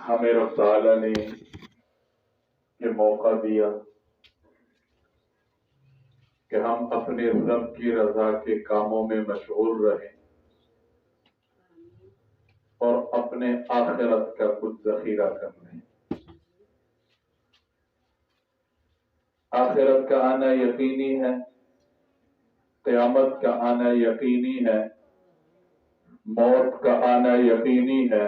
ہمیں رب تعالیٰ نے یہ موقع دیا کہ ہم اپنے رب کی رضا کے کاموں میں مشغول رہیں اور اپنے آخرت کا کچھ ذخیرہ کر لیں۔ آخرت کا آنا یقینی ہے، قیامت کا آنا یقینی ہے، موت کا آنا یقینی ہے،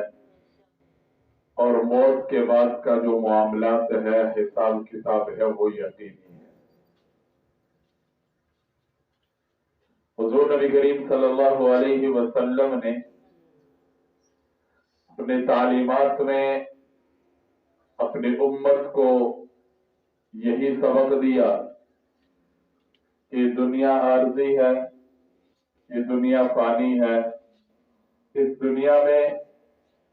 اور موت کے بعد کا جو معاملات ہے، حساب کتاب ہے، وہ یقینی ہے۔ حضور نبی کریم صلی اللہ علیہ وسلم نے اپنے تعلیمات میں اپنی امت کو یہی سبق دیا کہ دنیا عارضی ہے، یہ دنیا فانی ہے، اس دنیا میں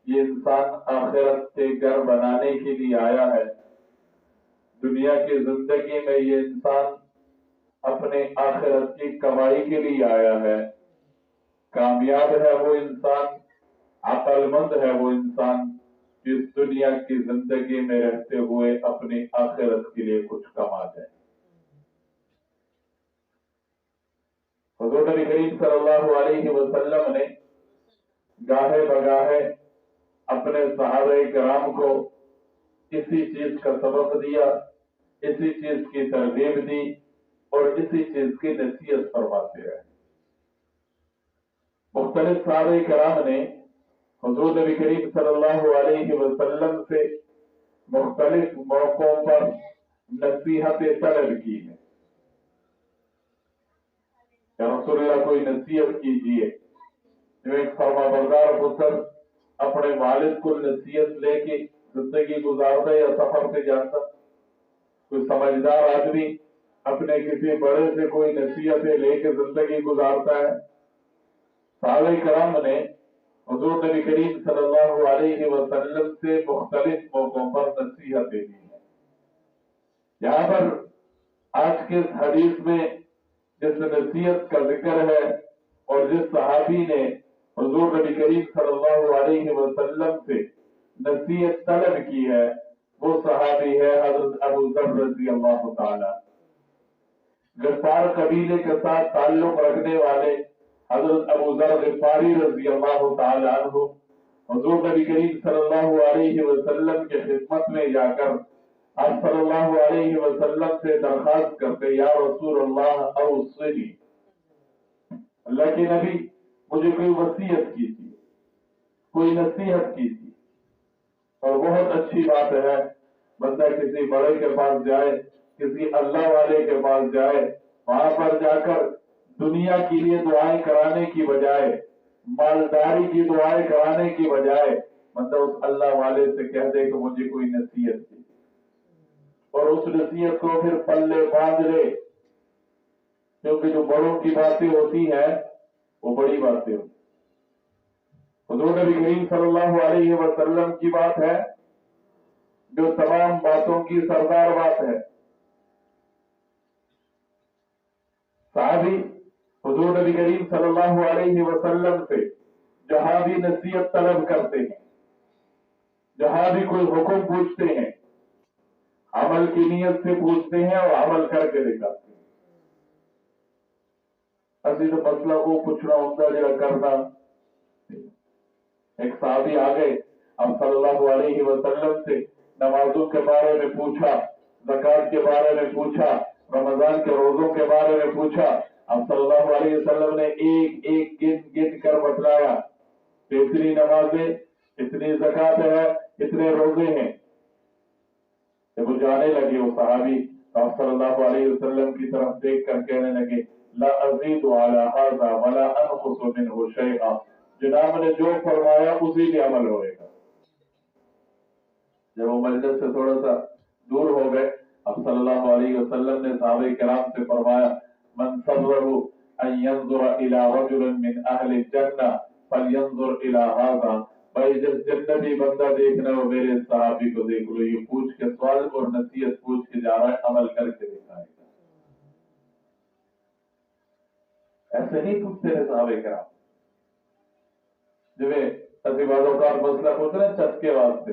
یہ انسان آخرت کے گھر بنانے کے لیے آیا ہے۔ دنیا کی زندگی میں یہ انسان اپنے آخرت کی کمائی کے لیے آیا ہے۔ کامیاب ہے وہ انسان، عقل مند ہے وہ انسان جس دنیا کی زندگی میں رہتے ہوئے اپنی آخرت کے لیے کچھ کما جائے۔ حضور نبی کریم صلی اللہ علیہ وسلم نے گاہے بگاہے اپنے صحابہ کرام کو اسی چیز کا سبق دیا، اسی چیز کی ترغیب دی اور اسی چیز کی نصیحت فرماتے رہے۔ مختلف صحابہ کرام نے حضور نبی کریم صلی اللہ علیہ وسلم سے مختلف موقعوں پر نصیحت طلب کی ہے۔ یا رسول اللہ کوئی نصیحت کیجیے۔ جو ایک فرما بردار پتر اپنے والد کو نصیحت لے کے زندگی گزارتا یا سفر سے جاتا، کوئی سمجھدار آدمی اپنے کسی بڑے سے کوئی نصیحتیں لے کے زندگی گزارتا ہے۔ صحابہ کرام نے حضور نبی کریم صلی اللہ علیہ وسلم سے مختلف موقعوں پر نصیحتیں دی ہیں۔ یہاں پر آج کے اس حدیث میں جس نصیحت کا ذکر ہے اور جس صحابی نے حضور نبی کریم صلی اللہ علیہ وسلم سے نصیحت طلب کی ہے، وہ صحابی ہے حضرت ابو ذر رضی اللہ تعالیٰ۔ غفار قبیلے کے ساتھ تعلق رکھنے والے حضرت ابو ذر غفاری رضی اللہ تعالیٰ عنہ حضور نبی کریم صلی اللہ علیہ وسلم کے خدمت میں جا کر آپ صلی اللہ علیہ وسلم سے درخواست کرتے، یا رسول اللہ اوصنی، اللہ کے نبی مجھے کوئی وصیت کیجیے، کوئی نصیحت کیجیے۔ اور بہت اچھی بات ہے بندہ کسی بڑے کے پاس جائے، کسی اللہ والے کے پاس جائے، وہاں پر جا کر دنیا کے لیے دعائیں کرانے کی بجائے، مالداری کی دعائیں کرانے کی بجائے بندہ اس اللہ والے سے کہہ دے کہ مجھے کوئی نصیحت کی، اور اس نصیحت کو پھر پلے باندھ لے، کیونکہ جو بڑوں کی باتیں ہوتی ہیں وہ بڑی باتیں ہوتی ہیں۔ حضور نبی کریم صلی اللہ علیہ وسلم کی بات ہے جو تمام باتوں کی سردار بات ہے۔ صحابی حضور نبی کریم صلی اللہ علیہ وسلم سے جہاں بھی نصیحت طلب کرتے ہیں، جہاں بھی کوئی حکم پوچھتے ہیں، عمل کی نیت سے پوچھتے ہیں اور عمل کر کے دکھاتے ہیں۔ اسی تو مسئلہ وہ پوچھنا ہوتا ہے جو کرنا۔ ایک صحابی آ گئے، اب صلی اللہ علیہ وسلم سے نمازوں کے بارے میں پوچھا، زکوٰۃ کے بارے میں پوچھا، رمضان کے روزوں کے بارے میں پوچھا۔ اب صلی اللہ علیہ وسلم نے ایک ایک گن کر بتلایا، اتنی نمازیں، اتنی زکوٰۃ ہے، اتنے روزے ہیں۔ جب وہ جانے لگے وہ صحابی آپ صلی اللہ علیہ وسلم کی طرف دیکھ کر کہنے لگے، لا ازید علی ھذا ولا انقص منہ شیئا، جناب نے جو فرمایا اسی پہ عمل ہوئے گا۔ جب وہ مجلس سے تھوڑا سا دور ہو گئے، اب صلی اللہ علیہ وسلم نے صحابہ کرام سے فرمایا، من سرہ ان ینظر الی رجل من اہل الجنہ فلینظر الی ھذا، بھائی جب جنتی بندہ دیکھنا ہو میرے صحابی کو دیکھ لو، یہ پوچھ کے سوال اور نصیحت پوچھ کے جا رہا ہے، عمل کر کے دکھائے گا۔ ایسے نہیں پوچھتے ہیں صحابہ کرام۔ جب اسی بعض اوقات مسئلہ پوچھتے ہیں چسکے واسطے،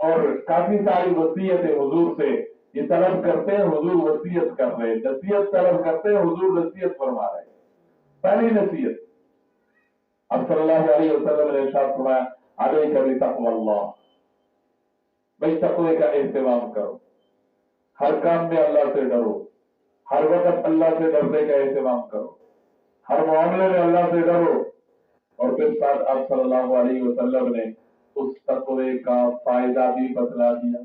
اور کافی ساری وصیتیں حضور سے یہ طلب کرتے ہیں، حضور وصیت کر رہے ہیں، نصیحت طلب کرتے ہیں، حضور نصیحت فرما رہے ہیں۔ پہلی نصیحت اب صلی اللہ علیہ وسلم نے ارشاد فرمایا علیک بتقوی اللہ، بھائی تقوی کا اہتمام کرو، ہر کام میں اللہ سے ڈرو، ہر وقت اللہ سے ڈرنے کا اہتمام کرو، ہر معاملے میں اللہ سے ڈرو۔ اور پھر ساتھ آپ صلی اللہ علیہ وسلم نے اس تقوی کا فائدہ بھی بتلا دیا،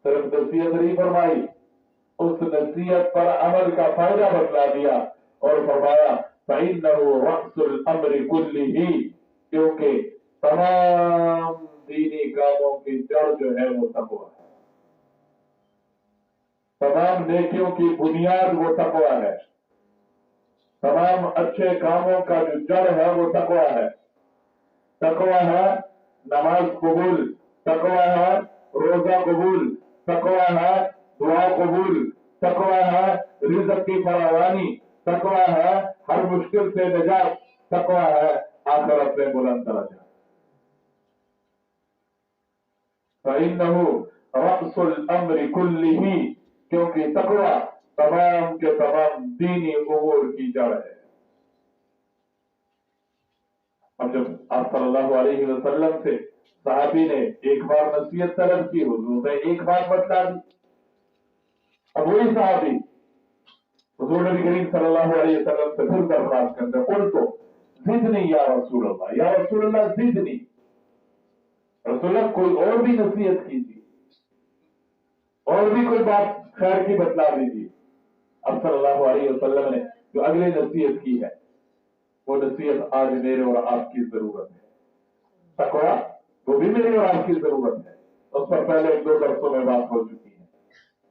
صرف نصیحت نہیں فرمائی، اس نصیحت پر عمل کا فائدہ بتلا دیا اور فرمایا فَإِنَّهُ رَأْسُ الْأَمْرِ كُلِّهِ، کیونکہ تمام دینی کاموں کی جڑ جو ہے وہ تقوی ہے، تمام نیکیوں کی بنیاد وہ تقوی ہے، تمام اچھے کاموں کا جو جڑ ہے وہ تقوی ہے۔ تقوی ہے نماز قبول، تقوی ہے روزہ قبول، تقوی ہے دعا قبول، تقوی ہے رزق کی فراوانی، تقوی ہے ہر مشکل سے نجات، تقوی ہے آخرت میں بلند درجہ۔ فَإِنَّهُ رَأْسُ الْأَمْرِ كُلِّهِ، کیونکہ تقوی تمام کے تمام دینی امور کی جڑ ہے۔ اب جب آپ صلی اللہ علیہ وسلم سے صحابی نے ایک بار نصیحت طلب کی، حضور نے ایک بار بتلا دی، اب وہی صحابی حضور نبی کریم صلی اللہ علیہ وسلم سے پھر درخواست کرتے قل تو زدنی یا رسول اللہ، یا رسول اللہ زدنی، رسول اللہ کوئی اور بھی نصیحت کیجیے، اور بھی کوئی بات خیر کی بتلا دیجیے۔ اب صلی اللہ علیہ وسلم نے جو اگلی نصیحت کی ہے وہ نصیحت آج میرے اور آپ کی ضرورت ہے۔ تقوی وہ بھی میری اور آپ کی ضرورت ہے، اس پر پہلے 2 درسوں میں بات ہو چکی ہے۔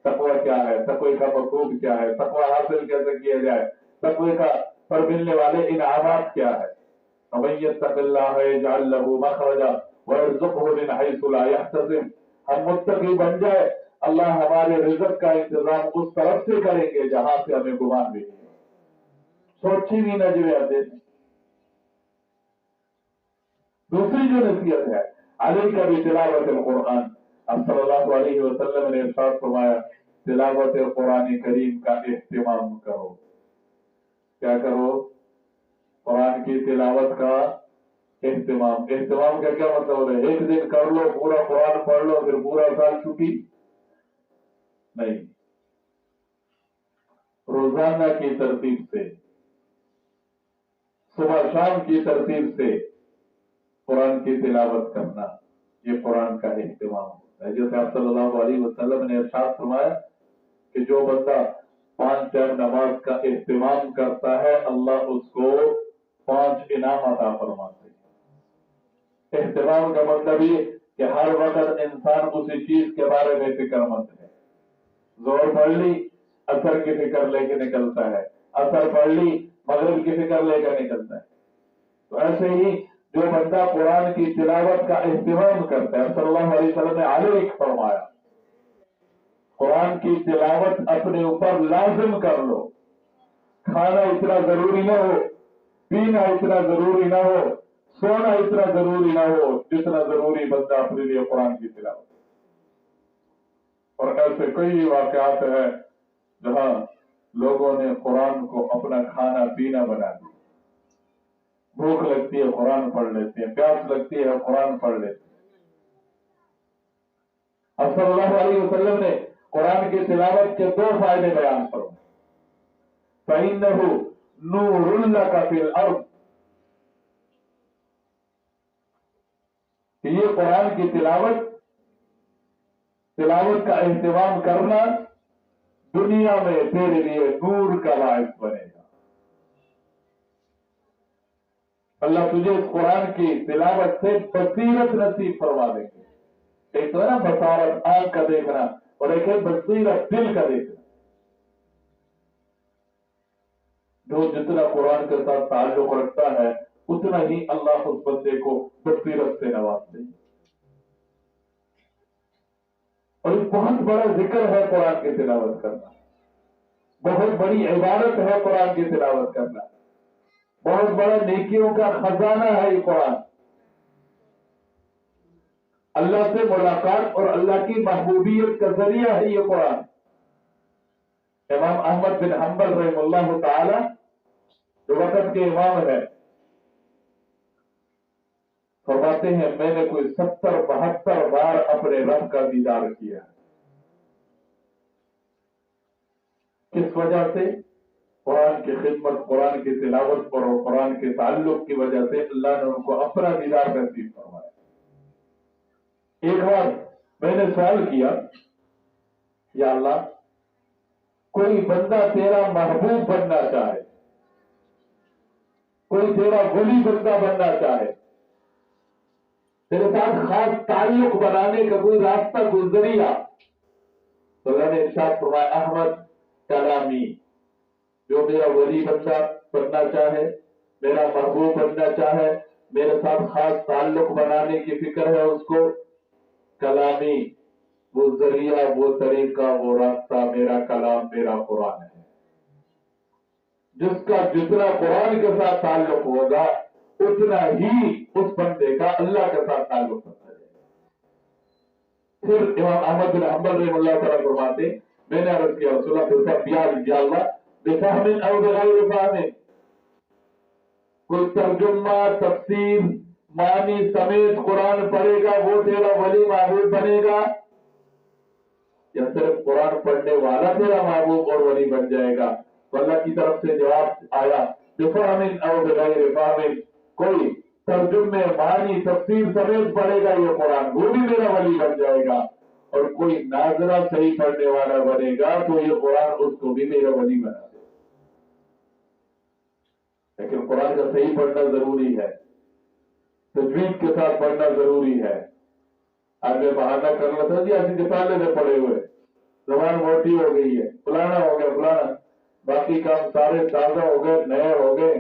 تقوی کیا ہے، تقوی کا مقصود کیا ہے، تقوی حاصل کیسے کیا جائے، تقوی کا پر ملنے والے انعامات کیا ہے۔ وَمَن يَتَّقِ اللَّهَ يَجْعَل لَّهُ مَخْرَجًا وَيَرْزُقْهُ مِنْ حَيْثُ لَا يَحْتَسِبُ، ہم متقی بن جائے اللہ ہمارے رزق کا انتظام اس طرف سے کریں گے جہاں سے ہمیں گمان بھی نہیں، سوچی بھی نہ جو آتے۔ دوسری جو نصیحت ہے علیک بتلاوت القرآن، اب صلی اللہ علیہ وسلم نے ارشاد فرمایا تلاوت قرآن کریم کا اہتمام کرو۔ کیا کرو؟ قرآن کی تلاوت کا اہتمام۔ اہتمام کا کیا مطلب ہے؟ ایک دن کر لو پورا قرآن پڑھ لو پھر پورا سال چھٹی نہیں، روزانہ کی ترتیب سے، صبح شام کی ترتیب سے قرآن کی تلاوت کرنا، یہ قرآن کا اہتمام ہوتا ہے۔ جیسے آپ صلی اللہ علیہ وسلم نے ارشاد فرمایا کہ جو بندہ 5 ٹائم نماز کا اہتمام کرتا ہے اللہ اس کو 5 انعام عطا فرماتے ہیں۔ اہتمام کا مطلب یہ کہ ہر وقت انسان اسی چیز کے بارے میں فکر مند ہے۔ زور پڑھ لی اثر کی فکر لے کے نکلتا ہے، اثر پڑھ لی مغرب کی فکر لے کر نکلتا ہے۔ تو ایسے ہی جو بندہ قرآن کی تلاوت کا اہتمام کرتا ہے، صلی اللہ علیہ وسلم نے علیہ فرمایا قرآن کی تلاوت اپنے اوپر لازم کر لو۔ کھانا اتنا ضروری نہ ہو، پینا اتنا ضروری نہ ہو، سونا اتنا ضروری نہ ہو جتنا ضروری بندہ اپنے لیے قرآن کی تلاوت۔ اور ایسے کئی واقعات ہیں جہاں لوگوں نے قرآن کو اپنا کھانا پینا بنا دیا۔ بھوک لگتی ہے قرآن پڑھ لیتے ہیں، پیاس لگتی ہے قرآن پڑھ لیتے ہیں۔ اب صلی اللہ علیہ وسلم نے قرآن کی تلاوت کے 2 فائدے بیان فرمائے۔ فَإِنَّهُ نُورٌ لَكَ فِي الْأَرْضِ، کہ یہ قرآن کی تلاوت کا اہتمام کرنا دنیا میں تیرے لیے نور کا باعث بنے گا۔ اللہ تجھے اس قرآن کی تلاوت سے بصیرت نصیب فرما دیں گے۔ ایک تو ہے نا بصارت آنکھ کا دیکھنا، اور ایک ہے بصیرت دل کا دیکھنا۔ جو جتنا قرآن کے ساتھ تعلق رکھتا ہے اتنا ہی اللہ اس بندے کو بصیرت سے نوازتے ہیں۔ اور ایک بہت بڑا ذکر ہے قرآن کی تلاوت کرنا، بہت بڑی عبادت ہے قرآن کی تلاوت کرنا، بہت بڑا نیکیوں کا خزانہ ہے یہ قرآن۔ اللہ سے ملاقات اور اللہ کی محبوبیت کا ذریعہ ہے یہ قرآن۔ امام احمد بن حنبل رحمہ اللہ تعالی جو وقت کے امام ہے، فرماتے ہیں میں نے کوئی 70-72 بار اپنے رب کا دیدار کیا۔ کس وجہ سے؟ قرآن کی خدمت، قرآن کی تلاوت اور قرآن کے تعلق کی وجہ سے اللہ نے ان کو اپنا دیدار نصیب فرمایا۔ ایک بار میں نے سوال کیا، یا اللہ کوئی بندہ تیرا محبوب بننا چاہے، کوئی تیرا ولی بندہ بننا چاہے، تیرے ساتھ خاص تعلق بنانے کا کوئی راستہ، کوئی ذریعہ، تو اللہ نے ارشاد فرمایا احمد کلامی، جو میرا ولی بندہ بننا چاہے، میرا محبوب بننا چاہے، میرے ساتھ خاص تعلق بنانے کی فکر ہے اس کو، کلامی، وہ ذریعہ، وہ طریقہ، وہ راستہ میرا کلام، میرا قرآن ہے۔ جس کا جتنا قرآن کے ساتھ تعلق ہوگا اتنا ہی اس بندے کا اللہ کے ساتھ تعلق ہوتا ہے۔ پھر امام احمد بن حنبل رحمہ اللہ تعالیٰ فرماتے، میں نے عرض کیا رسول اللہ یا اللہ بفہم او بغیر فہم، کوئی ترجمہ، تفسیر، معنی سمیت قرآن پڑھے گا وہ تیرا ولی محبوب بنے گا، یا صرف قرآن پڑھنے والا تیرا محبوب اور ولی بن جائے گا؟ تو اللہ کی طرف سے جواب آیا بفہم او بغیر فہم، کوئی ترجمے، معنی، تفسیر سمیت پڑھے گا یہ قرآن وہ بھی میرا ولی بن جائے گا، اور کوئی ناظرہ صحیح پڑھنے والا بنے گا تو یہ قرآن اس کو بھی میرا ولی بنا دے۔ لیکن قرآن کا صحیح پڑھنا ضروری ہے، تجوید کے ساتھ پڑھنا ضروری ہے۔ آج میں بہانہ کر رہا تھا جی ایسی کتابیں سے پڑے ہوئے، زبان موٹی ہو گئی ہے، فلانا ہو گیا فلانا، باقی کام سارے تازہ ہو گئے، نئے ہو گئے،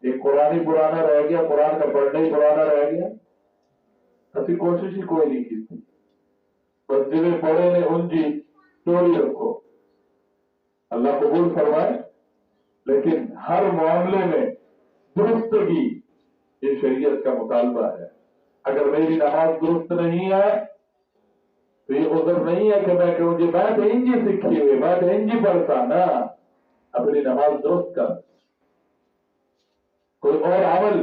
ایک قرآن ہی پرانا رہ گیا، قرآن کا پڑھنا ہی پرانا رہ گیا۔ ایسی کوشش ہی کوئی نہیں کی تھی، بس جنہیں پڑھے نے ان جی چوری رکھو، اللہ قبول فرمائے۔ لیکن ہر معاملے میں درستگی یہ شریعت کا مطالبہ ہے۔ اگر میری نماز درست نہیں ہے تو یہ عذر نہیں ہے کہ میں کہوں جی میں تو انجی سیکھی ہوئی، میں تو انجی پڑھتا نا، اپنی نماز درست کر۔ کوئی اور عمل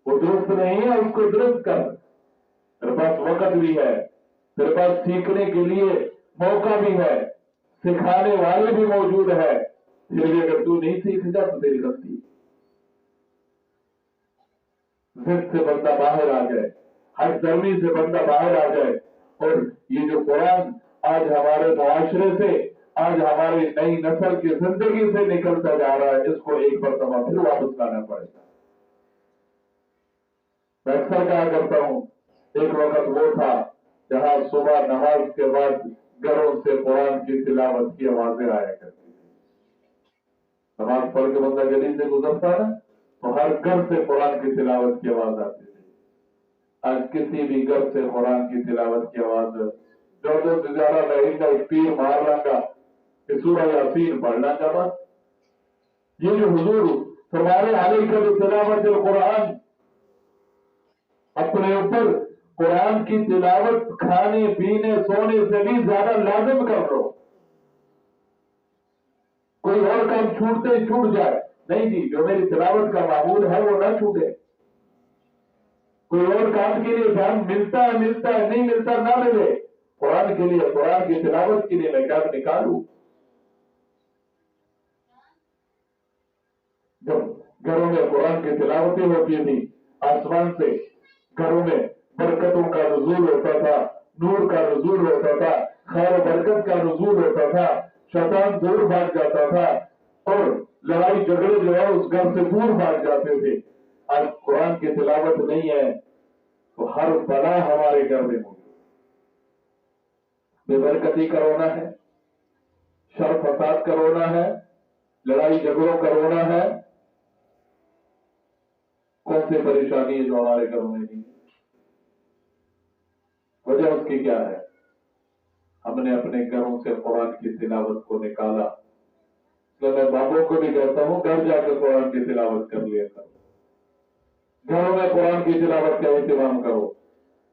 وہ درست نہیں ہے اس کو درست کر، میرے پاس وقت بھی ہے، میرے پاس سیکھنے کے لیے موقع بھی ہے، سکھانے والے بھی موجود ہے، پھر بھی اگر تو نہیں سیکھ جا تو تیری غلطی۔ ضد سے بندہ باہر آ جائے، ہر درمی سے بندہ باہر آ جائے، اور یہ جو قرآن آج ہمارے معاشرے سے، آج ہماری نئی نسل کی زندگی سے نکلتا جا رہا ہے، اس کو ایک مرتبہ پھر واپس لانا پڑے گا۔ میں اکثر کہا کرتا ہوں، ایک وقت وہ تھا جہاں صبح نماز کے بعد گھروں سے قرآن کی تلاوت کی آوازیں آیا کرتی تھی۔ نماز پڑھ کے بندہ گلی سے گزرتا نا تو ہر گھر سے قرآن کی تلاوت کی آواز آتی تھی۔ آج کسی بھی گھر سے قرآن کی تلاوت کی آواز جو زیادہ رہے گا ایک پیر مار لوں گا کہ سورہ یاسین پڑھنا کا بس۔ یہ جو حضور فرمانے علیہ کا تلاوت القرآن، اپنے اوپر قرآن کی تلاوت کھانے پینے سونے سے بھی زیادہ لازم کر لو۔ کوئی اور کام چھوٹتے ہی چھوٹ جائے نہیں جی، جو میری تلاوت کا معمول ہے وہ نہ چھوٹے۔ کوئی اور کام کے لیے دھن ملتا ہے نہیں ملتا نہ ملے، قرآن کے لیے، قرآن کی تلاوت کے لیے میں کیا نکالوں۔ جب گھروں میں قرآن کی تلاوتیں ہوتی تھی، آسمان سے گھروں میں برکتوں کا نزول ہوتا تھا، نور کا نزول ہوتا تھا، خیر و برکت کا نزول ہوتا تھا، شیطان دور بھاگ جاتا تھا، اور لڑائی جھگڑے جو ہے اس گھر سے دور بھاگ جاتے تھے۔ آج قرآن کی تلاوت نہیں ہے تو ہر بلا ہمارے گھر میں ہوگی۔ بے برکتی کا رونا ہے، شر فساد کا رونا ہے، لڑائی جھگڑوں کا رونا ہے۔ کون سی پریشانی ہے جو ہمارے گھروں میں نہیں؟ وجہ اس کی کیا ہے؟ ہم نے اپنے گھروں سے قرآن کی تلاوت کو نکالا۔ تو میں بابوں کو بھی کہتا ہوں گھر جا کے قرآن کی تلاوت کر لیا کرو، گھروں میں قرآن کی تلاوت کا اہتمام کرو،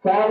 7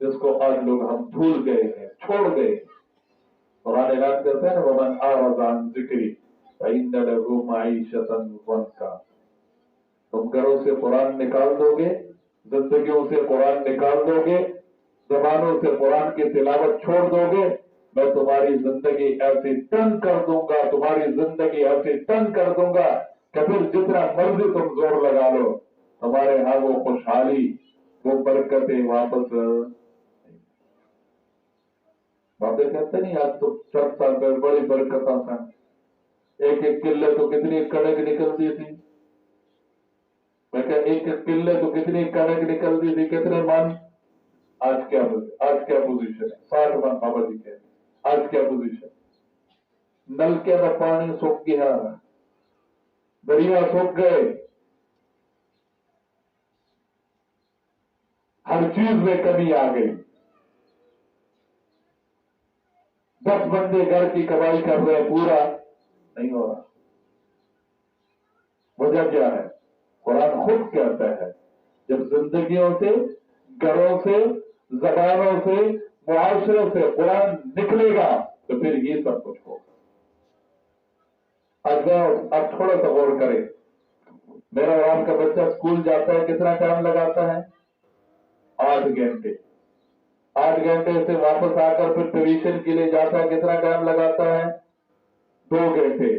جس کو آج لوگ ہم بھول گئے ہیں، چھوڑ گئے ہیں۔ قرآن اعلان کرتا ہے نا وَمَنْ أَعْرَضَ عَنْ ذِكْرِي فَإِنَّ لَهُ مَعِيشَةً ضَنْكًا۔ تم گھروں سے قرآن نکال دو گے، زندگیوں سے قرآن نکال دو گے، زبانوں سے قرآن کی تلاوت چھوڑ دو گے، میں تمہاری زندگی ایسی تنگ کر دوں گا، تمہاری زندگی ایسی تنگ کر دوں گا کہ پھر جتنا مرضی تم زور لگا لو، تمہارے ہاں وہ خوشحالی، وہ برکتیں واپس باتیں کہتے نہیں آج تو 4 سال میں بڑی برکتیں تھا، ایک قلے تو کتنی کڑک نکلتی تھی، میں کہ ایک قلے تو کتنی کڑک نکلتی تھی، کتنے من، آج کیا پوزیشن ہے، 60 من بابا جی کہتے ہیں، آج کیا پوزیشن، نلکے میں پانی سوکھ گیا، دریا سوکھ گئے، ہر چیز میں کمی آ گئی، 10 بندے گھر کی کمائی کر رہے ہیں، پورا نہیں ہو رہا، وجہ کیا ہے؟ قرآن خود کہتا ہے جب زندگیوں سے، گھروں سے، زبانوں سے، معاشرے سے قرآن نکلے گا تو پھر یہ سب کچھ ہوگا۔ اب تھوڑا سا غور کریں، میرا اور آپ کا بچہ اسکول جاتا ہے، کتنا ٹائم لگاتا ہے؟ 8 گھنٹے، 8 گھنٹے سے واپس آ کر پھر ٹیوشن کے لیے جاتا ہے، کتنا ٹائم لگاتا ہے؟ 2 گھنٹے،